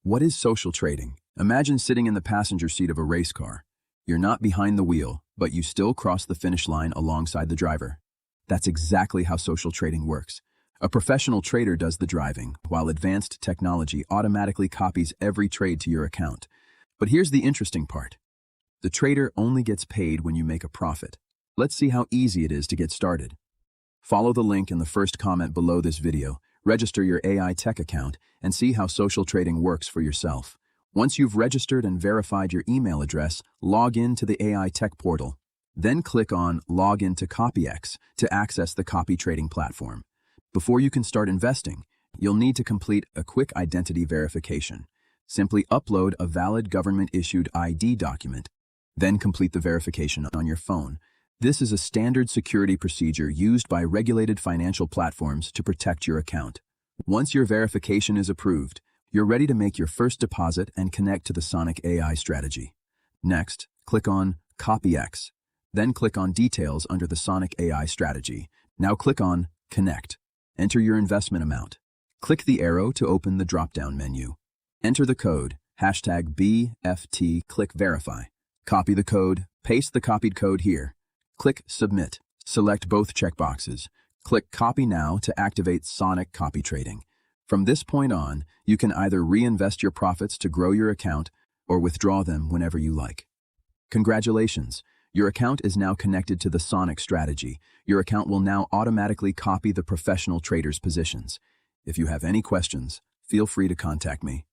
What is social trading? Imagine sitting in the passenger seat of a race car. You're not behind the wheel, but you still cross the finish line alongside the driver. That's exactly how social trading works. A professional trader does the driving, while advanced technology automatically copies every trade to your account. But here's the interesting part. The trader only gets paid when you make a profit. Let's see how easy it is to get started. Follow the link in the first comment below this video, register your AI Tech account, and see how social trading works for yourself. Once you've registered and verified your email address, log in to the AI Tech portal. Then click on Log in to CopyX to access the copy trading platform. Before you can start investing, you'll need to complete a quick identity verification. Simply upload a valid government-issued ID document, then complete the verification on your phone. This is a standard security procedure used by regulated financial platforms to protect your account. Once your verification is approved, you're ready to make your first deposit and connect to the Sonic AI strategy. Next, click on CopyX. Then click on Details under the Sonic AI strategy. Now click on Connect. Enter your investment amount. Click the arrow to open the drop-down menu. Enter the code, #BFT, click Verify. Copy the code, paste the copied code here. Click Submit. Select both checkboxes. Click Copy Now to activate Sonic Copy Trading. From this point on, you can either reinvest your profits to grow your account or withdraw them whenever you like. Congratulations! Your account is now connected to the Sonic strategy. Your account will now automatically copy the professional trader's positions. If you have any questions, feel free to contact me.